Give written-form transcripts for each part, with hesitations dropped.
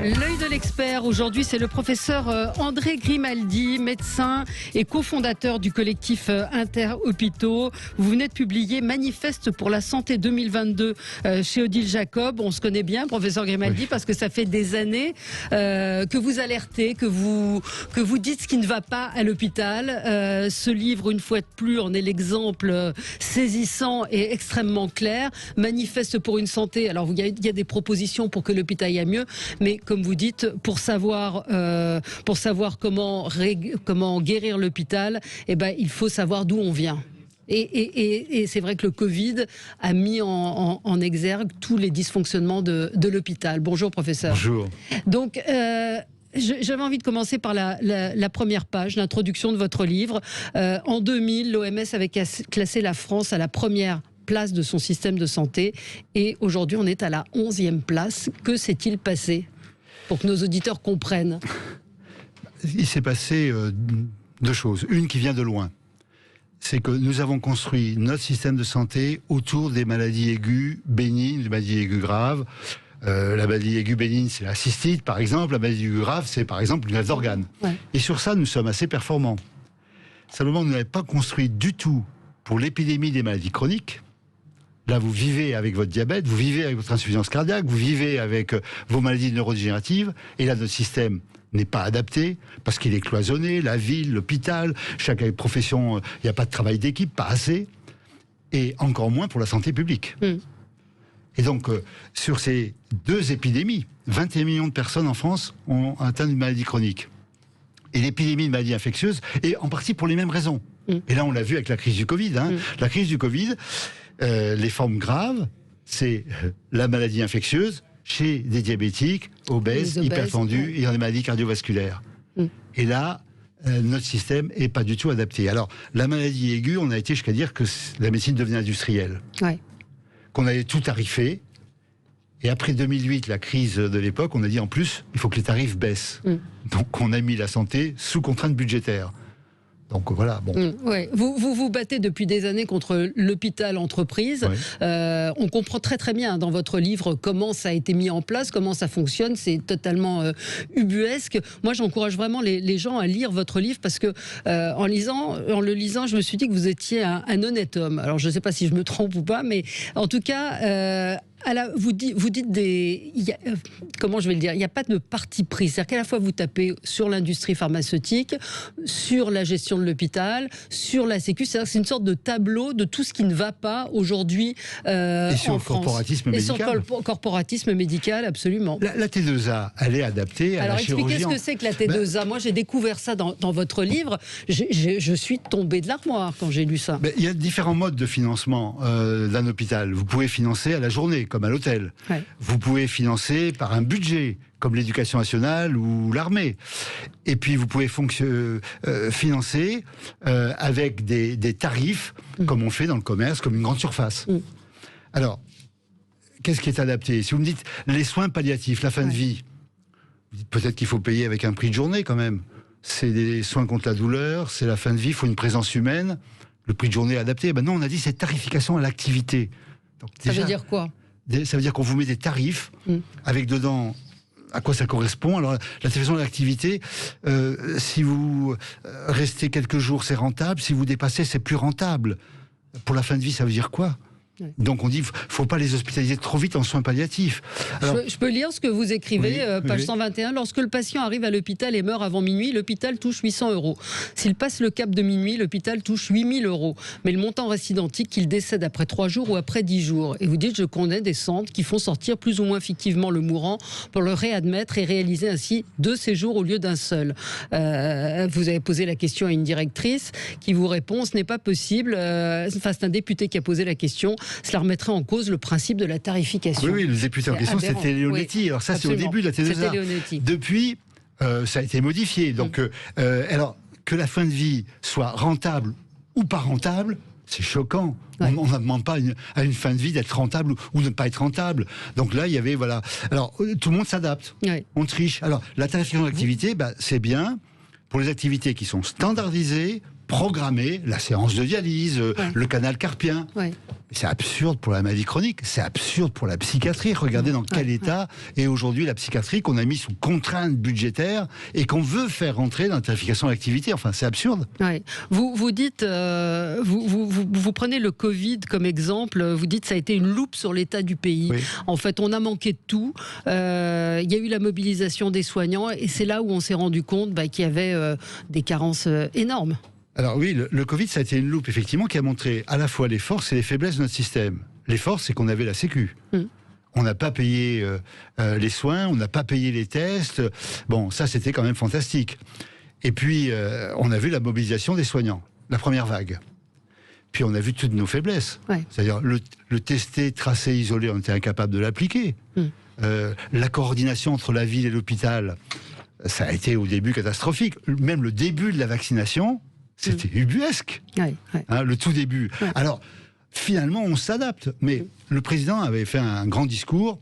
L'œil de l'expert, aujourd'hui, c'est le professeur André Grimaldi, médecin et cofondateur du collectif Interhôpitaux. Vous venez de publier Manifeste pour la santé 2022 chez Odile Jacob. On se connaît bien, professeur Grimaldi, oui, parce que ça fait des années que vous alertez, que vous dites ce qui ne va pas à l'hôpital. Ce livre, une fois de plus, en est l'exemple saisissant et extrêmement clair. Manifeste pour une santé. Alors, il y a des propositions pour que l'hôpital aille mieux, mais comme vous dites, pour savoir comment guérir l'hôpital, il faut savoir d'où on vient. Et c'est vrai que le Covid a mis en exergue tous les dysfonctionnements de l'hôpital. Bonjour, professeur. Bonjour. Donc, j'avais envie de commencer par la première page, l'introduction de votre livre. En 2000, l'OMS avait classé la France à la première place de son système de santé. Et aujourd'hui, on est à la 11e place. Que s'est-il passé pour que nos auditeurs comprennent? Il s'est passé deux choses. Une qui vient de loin. C'est que nous avons construit notre système de santé autour des maladies aiguës bénignes, des maladies aiguës graves. La maladie aiguë bénigne, c'est la cystite, par exemple. La maladie aiguë grave, c'est par exemple une greffe d'organes. Ouais. Et sur ça, nous sommes assez performants. Simplement, nous n'avons pas construit du tout pour l'épidémie des maladies chroniques. Là, vous vivez avec votre diabète, vous vivez avec votre insuffisance cardiaque, vous vivez avec vos maladies neurodégénératives. Et là, notre système n'est pas adapté parce qu'il est cloisonné, la ville, l'hôpital, chaque profession, il n'y a pas de travail d'équipe, pas assez. Et encore moins pour la santé publique. Et donc, sur ces deux épidémies, 21 millions de personnes en France ont atteint une maladie chronique. Et l'épidémie de maladies infectieuses, et en partie pour les mêmes raisons. Et là, on l'a vu avec la crise du Covid. La crise du Covid, les formes graves, c'est la maladie infectieuse chez des diabétiques, obèses, hypertendus et dans les maladies cardiovasculaires. Et là, notre système n'est pas du tout adapté. Alors, la maladie aiguë, on a été jusqu'à dire que la médecine devenait industrielle. Ouais. Qu'on allait tout tarifer. Et après 2008, la crise de l'époque, on a dit en plus, il faut que les tarifs baissent. Donc on a mis la santé sous contrainte budgétaire. Donc voilà, bon. Ouais. Vous battez depuis des années contre l'hôpital entreprise. Ouais. On comprend très très bien dans votre livre comment ça a été mis en place, comment ça fonctionne. C'est totalement ubuesque. Moi, j'encourage vraiment les gens à lire votre livre parce que en le lisant, je me suis dit que vous étiez un honnête homme. Alors, je ne sais pas si je me trompe ou pas, mais en tout cas. Vous dites comment je vais le dire, il n'y a pas de parti pris. C'est-à-dire qu'à la fois vous tapez sur l'industrie pharmaceutique, sur la gestion de l'hôpital, sur la sécu. C'est une sorte de tableau de tout ce qui ne va pas aujourd'hui et sur le corporatisme médical. Et sur le corporatisme médical, absolument. La T2A, elle est adaptée à la chirurgie. Alors expliquez ce que c'est que la T2A. Moi, j'ai découvert ça dans votre livre. Je suis tombé de l'armoire quand j'ai lu ça. Il y a différents modes de financement d'un hôpital. Vous pouvez financer à la journée, comme à l'hôtel. Ouais. Vous pouvez financer par un budget, comme l'éducation nationale ou l'armée. Et puis vous pouvez financer avec des tarifs, comme on fait dans le commerce, comme une grande surface. Alors, qu'est-ce qui est adapté? Si vous me dites les soins palliatifs, la fin de vie, peut-être qu'il faut payer avec un prix de journée quand même. C'est des soins contre la douleur, c'est la fin de vie, il faut une présence humaine. Le prix de journée est adapté. Non, on a dit c'est tarification à l'activité. Donc, déjà, ça veut dire quoi? Ça veut dire qu'on vous met des tarifs avec dedans à quoi ça correspond. Alors la tarification de l'activité, si vous restez quelques jours, c'est rentable. Si vous dépassez, c'est plus rentable. Pour la fin de vie, ça veut dire quoi? Donc on dit, faut pas les hospitaliser trop vite en soins palliatifs. Alors, je peux lire ce que vous écrivez, page 121. Lorsque le patient arrive à l'hôpital et meurt avant minuit, l'hôpital touche 800 €. S'il passe le cap de minuit, l'hôpital touche 8 000 €. Mais le montant reste identique qu'il décède après 3 jours ou après 10 jours. Et vous dites, je connais des centres qui font sortir plus ou moins fictivement le mourant pour le réadmettre et réaliser ainsi 2 séjours au lieu d'un seul. Vous avez posé la question à une directrice qui vous répond, ce n'est pas possible. C'est un député qui a posé la question. Cela remettrait en cause le principe de la tarification. Oui, le député en question, c'était Leonetti. Oui, alors ça, c'est au début de la T2A. Depuis, ça a été modifié. Donc, alors, que la fin de vie soit rentable ou pas rentable, c'est choquant. Ouais. On ne demande pas à une fin de vie d'être rentable ou de ne pas être rentable. Donc là, il y avait, voilà. Alors, tout le monde s'adapte. Ouais. On triche. Alors, la tarification d'activité, c'est bien pour les activités qui sont standardisées, programmer la séance de dialyse, le canal carpien. C'est absurde pour la maladie chronique, c'est absurde pour la psychiatrie. Regardez dans quel état est aujourd'hui la psychiatrie qu'on a mis sous contrainte budgétaire et qu'on veut faire rentrer dans la tarification d'activité. Enfin, c'est absurde. Vous dites, vous prenez le Covid comme exemple, vous dites ça a été une loupe sur l'état du pays. En fait, on a manqué de tout. Il y a eu la mobilisation des soignants et c'est là où on s'est rendu compte qu'il y avait des carences énormes. Alors oui, le Covid, ça a été une loupe, effectivement, qui a montré à la fois les forces et les faiblesses de notre système. Les forces, c'est qu'on avait la Sécu. On n'a pas payé les soins, on n'a pas payé les tests. Bon, ça, c'était quand même fantastique. Et puis, on a vu la mobilisation des soignants, la première vague. Puis, on a vu toutes nos faiblesses. C'est-à-dire, le tester, tracer, isoler, on était incapable de l'appliquer. La coordination entre la ville et l'hôpital, ça a été au début catastrophique. Même le début de la vaccination... C'était ubuesque, le tout début. Alors, finalement, on s'adapte. Mais le président avait fait un grand discours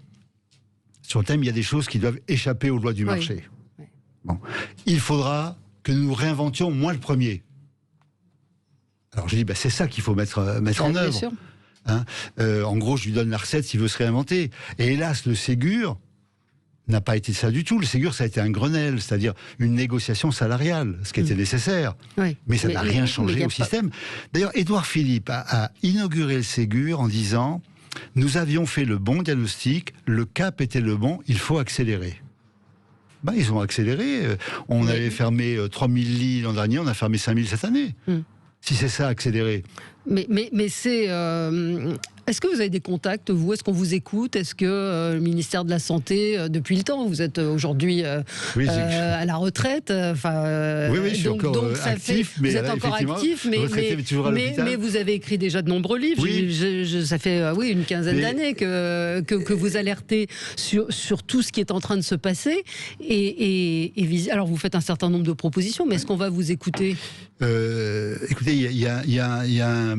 sur le thème « Il y a des choses qui doivent échapper aux lois du marché ». Bon. Il faudra que nous nous réinventions, moi le premier. Alors, j'ai dit, c'est ça qu'il faut mettre en œuvre. En gros, je lui donne la recette s'il veut se réinventer. Et hélas, le Ségur n'a pas été ça du tout. Le Ségur, ça a été un Grenelle, c'est-à-dire une négociation salariale, ce qui était nécessaire. Mais ça n'a rien changé au système. D'ailleurs, Édouard Philippe a inauguré le Ségur en disant « Nous avions fait le bon diagnostic, le cap était le bon, il faut accélérer ». Ils ont accéléré. On avait fermé 3000 lits l'an dernier, on a fermé 5000 cette année. Si c'est ça, accélérer. Mais c'est... Est-ce que vous avez des contacts, vous? Est-ce qu'on vous écoute? Est-ce que le ministère de la Santé, depuis le temps, vous êtes aujourd'hui à la retraite, je suis encore actif. Vous êtes encore actif, mais vous avez écrit déjà de nombreux livres. Ça fait une quinzaine d'années que vous alertez sur tout ce qui est en train de se passer. Alors vous faites un certain nombre de propositions, mais est-ce qu'on va vous écouter? Écoutez, il y a un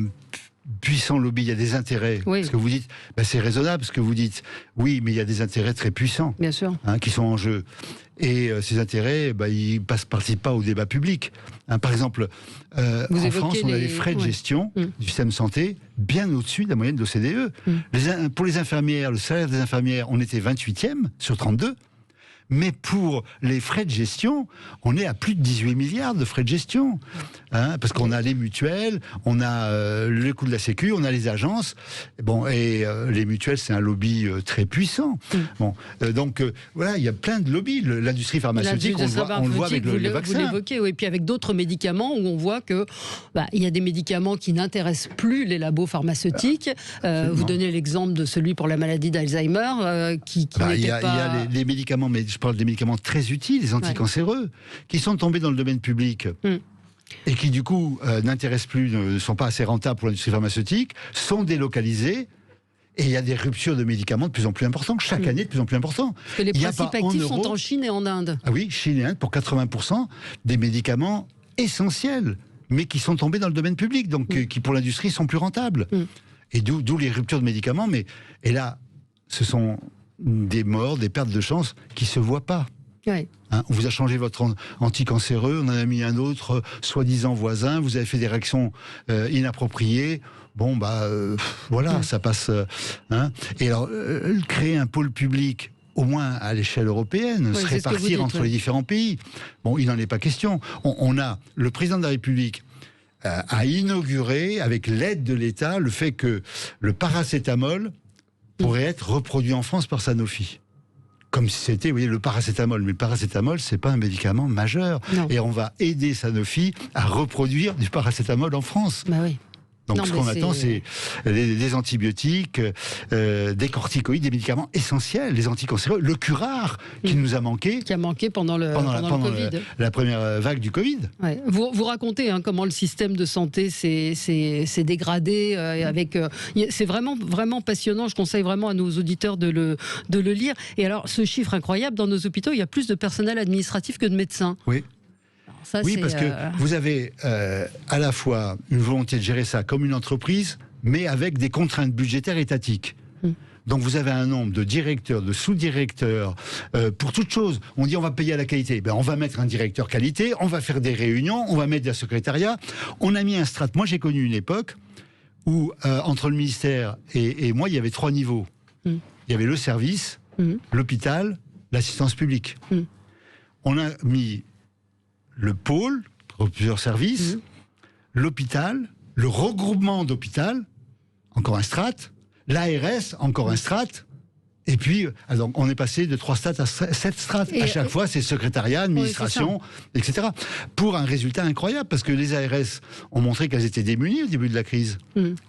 puissant lobby, il y a des intérêts. Ce que vous dites, c'est raisonnable, ce que vous dites. Oui, mais il y a des intérêts très puissants, bien sûr, qui sont en jeu. Et ces intérêts, ils ne participent pas au débat public. Par exemple, en France, on a des frais de gestion du système de santé bien au-dessus de la moyenne de l'OCDE. Pour les infirmières, le salaire des infirmières, on était 28e sur 32. Mais pour les frais de gestion, on est à plus de 18 milliards de frais de gestion. Parce qu'on a les mutuelles, on a le coût de la Sécu, on a les agences. Les mutuelles, c'est un lobby très puissant. Donc, il y a plein de lobbies. L'industrie pharmaceutique, on le voit avec le vaccin. Vous l'évoquez, et puis avec d'autres médicaments, où on voit que il y a des médicaments qui n'intéressent plus les labos pharmaceutiques. Vous donnez l'exemple de celui pour la maladie d'Alzheimer, qui n'était pas... Il y a les médicaments, mais je parle des médicaments très utiles, les anticancéreux, qui sont tombés dans le domaine public. Et qui du coup n'intéressent plus, ne sont pas assez rentables pour l'industrie pharmaceutique, sont délocalisés, et il y a des ruptures de médicaments de plus en plus importantes, chaque année de plus en plus importantes. Parce que les principes actifs sont en Chine et en Inde. Ah oui, Chine et Inde pour 80% des médicaments essentiels, mais qui sont tombés dans le domaine public, donc qui pour l'industrie sont plus rentables. Et d'où les ruptures de médicaments, et là, ce sont des morts, des pertes de chance qui ne se voient pas. On vous a changé votre anticancéreux, on en a mis un autre, soi-disant voisin, vous avez fait des réactions inappropriées. Ça passe. Et alors, créer un pôle public, au moins à l'échelle européenne, se répartir entre les différents pays. Il n'en est pas question. On a le président de la République a inauguré, avec l'aide de l'État, le fait que le paracétamol pourrait être reproduit en France par Sanofi. Comme si c'était, vous voyez, le paracétamol. Mais le paracétamol, c'est pas un médicament majeur. Et on va aider Sanofi à reproduire du paracétamol en France. Donc ce qu'on attend, c'est des antibiotiques, des corticoïdes, des médicaments essentiels, les anticancéreux, le curare qui nous a manqué. Qui a manqué pendant le Covid. La première vague du Covid. Vous racontez comment le système de santé s'est dégradé. C'est vraiment passionnant. Je conseille vraiment à nos auditeurs de le lire. Et alors, ce chiffre incroyable, dans nos hôpitaux, il y a plus de personnel administratif que de médecins. Parce que vous avez à la fois une volonté de gérer ça comme une entreprise, mais avec des contraintes budgétaires étatiques. Donc vous avez un nombre de directeurs, de sous-directeurs, pour toute chose. On dit on va payer à la qualité. Ben, on va mettre un directeur qualité, on va faire des réunions, on va mettre des secrétariats. On a mis un strat. Moi j'ai connu une époque où entre le ministère et moi, il y avait 3 niveaux. Il y avait le service, l'hôpital, l'assistance publique. On a mis le pôle, pour plusieurs services, l'hôpital, le regroupement d'hôpital, encore un strat, l'ARS, encore un strat, et puis alors, on est passé de 3 strats à 7 strats. À chaque fois, c'est secrétariat, administration, etc. Pour un résultat incroyable, parce que les ARS ont montré qu'elles étaient démunies au début de la crise.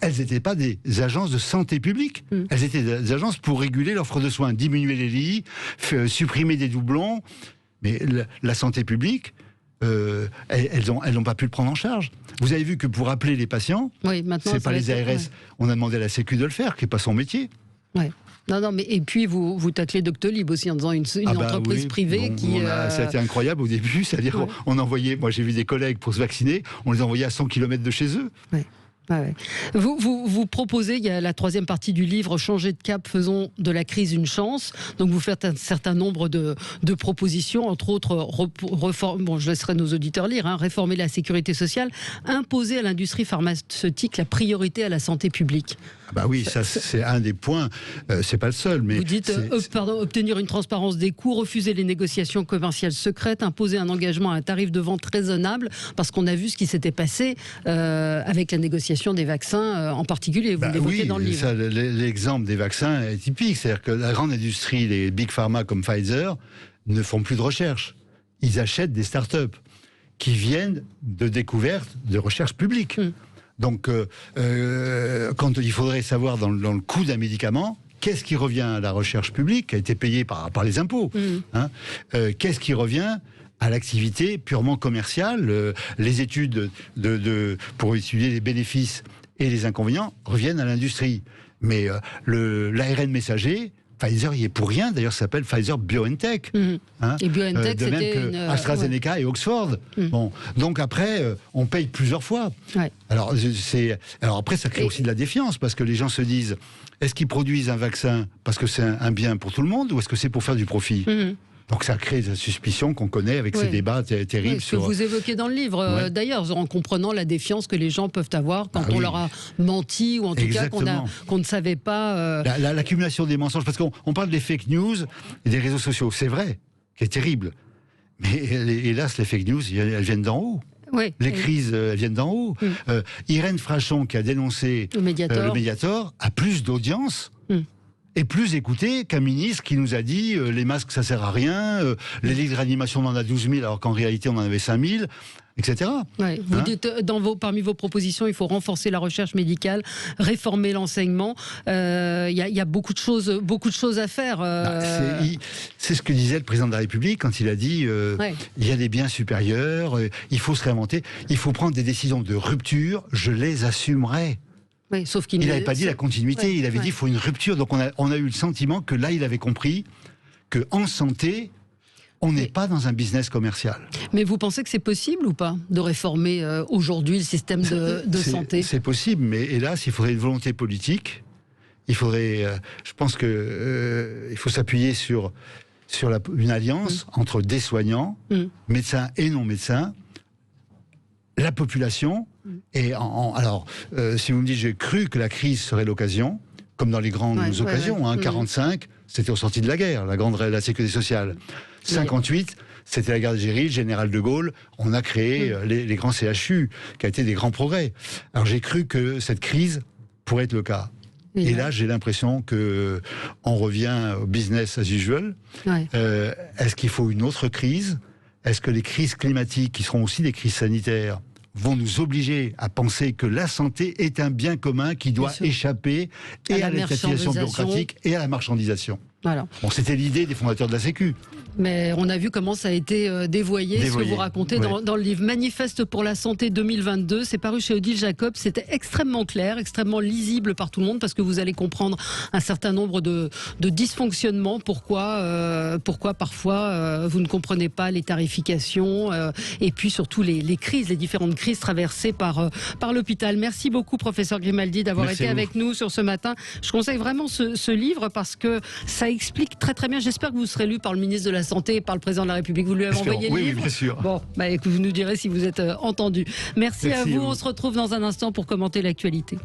Elles n'étaient pas des agences de santé publique. Elles étaient des agences pour réguler l'offre de soins, diminuer les lits, supprimer des doublons. Mais la santé publique, elles n'ont pas pu le prendre en charge. Vous avez vu que pour appeler les patients, c'est pas les ARS. On a demandé à la Sécu de le faire, qui n'est pas son métier. Ouais. Non, mais et puis vous taclez Doctolib aussi en disant une entreprise privée qui. Ça a été incroyable au début, c'est-à-dire on envoyait, moi j'ai vu des collègues pour se vacciner, on les envoyait à 100 km de chez eux. Vous proposez, il y a la 3e partie du livre, changer de cap, faisons de la crise une chance. Donc vous faites un certain nombre de propositions, entre autres, je laisserai nos auditeurs lire, réformer la sécurité sociale, imposer à l'industrie pharmaceutique la priorité à la santé publique. Oui, ça c'est un des points, c'est pas le seul. Mais vous dites obtenir une transparence des coûts, refuser les négociations commerciales secrètes, imposer un engagement à un tarif de vente raisonnable, parce qu'on a vu ce qui s'était passé avec la négociation des vaccins en particulier, vous l'évoquez dans le livre. L'exemple des vaccins est typique, c'est-à-dire que la grande industrie, les big pharma comme Pfizer, ne font plus de recherche. Ils achètent des start-up qui viennent de découvertes de recherche publique. Donc, quand il faudrait savoir dans le coût d'un médicament, qu'est-ce qui revient à la recherche publique, qui a été payée par les impôts, qu'est-ce qui revient à l'activité purement commerciale, les études pour étudier les bénéfices et les inconvénients reviennent à l'industrie. Mais l'ARN messager, Pfizer y est pour rien, d'ailleurs ça s'appelle Pfizer BioNTech. Et BioNTech, de même que AstraZeneca et Oxford. Bon, donc après, on paye plusieurs fois. Alors après, ça crée aussi de la défiance, parce que les gens se disent, est-ce qu'ils produisent un vaccin parce que c'est un bien pour tout le monde, ou est-ce que c'est pour faire du profit ? Donc ça crée des suspicions qu'on connaît avec ces débats terribles. Ce que vous évoquez dans le livre, d'ailleurs, en comprenant la défiance que les gens peuvent avoir quand on leur a menti, ou en tout cas qu'on ne savait pas... L'accumulation des mensonges, parce qu'on parle des fake news et des réseaux sociaux, c'est vrai, c'est terrible. Mais hélas, les fake news, elles viennent d'en haut. Les crises, elles viennent d'en haut. Irène Frachon, qui a dénoncé le Mediator, a plus d'audience et plus écouté qu'un ministre qui nous a dit les masques ça sert à rien, les lits de réanimation on en a 12 000 alors qu'en réalité on en avait 5 000, etc. Vous dites parmi vos propositions, il faut renforcer la recherche médicale, réformer l'enseignement. Il y a beaucoup de choses à faire. C'est ce que disait le président de la République quand il a dit il y a des biens supérieurs, il faut se réinventer, il faut prendre des décisions de rupture, je les assumerai. Sauf il n'avait pas dit la continuité, il avait dit qu'il faut une rupture. Donc on a eu le sentiment que là, il avait compris qu'en santé, on n'est pas dans un business commercial. Mais vous pensez que c'est possible ou pas de réformer aujourd'hui le système de santé ? C'est possible, mais hélas, il faudrait une volonté politique. Il faudrait, je pense que il faut s'appuyer sur une alliance entre des soignants, médecins et non médecins, la population. Et alors, si vous me dites, j'ai cru que la crise serait l'occasion, comme dans les grandes occasions. 45, c'était aux sorties de la guerre, la sécurité sociale. 58, c'était la guerre d'Algérie, le général de Gaulle. On a créé les grands CHU, qui a été des grands progrès. Alors j'ai cru que cette crise pourrait être le cas. Et là, j'ai l'impression que on revient au business as usual. Est-ce qu'il faut une autre crise ? Est-ce que les crises climatiques, qui seront aussi des crises sanitaires, vont nous obliger à penser que la santé est un bien commun qui doit échapper à l'étatisation bureaucratique et à la marchandisation. Voilà. Bon, c'était l'idée des fondateurs de la Sécu. Mais on a vu comment ça a été dévoyé, ce que vous racontez dans le livre. Manifeste pour la santé 2022, c'est paru chez Odile Jacob. C'était extrêmement clair, extrêmement lisible par tout le monde, parce que vous allez comprendre un certain nombre de dysfonctionnements. Pourquoi parfois vous ne comprenez pas les tarifications et puis surtout les crises, les différentes crises traversées par l'hôpital. Merci beaucoup, professeur Grimaldi, d'avoir été avec nous sur ce matin. Je conseille vraiment ce livre parce que ça explique très très bien. J'espère que vous serez lu par le ministre de la Santé et par le président de la République. Vous lui avez envoyé le livre ? Oui, bien sûr. Bon, vous nous direz si vous êtes entendu. Merci à vous. On se retrouve dans un instant pour commenter l'actualité.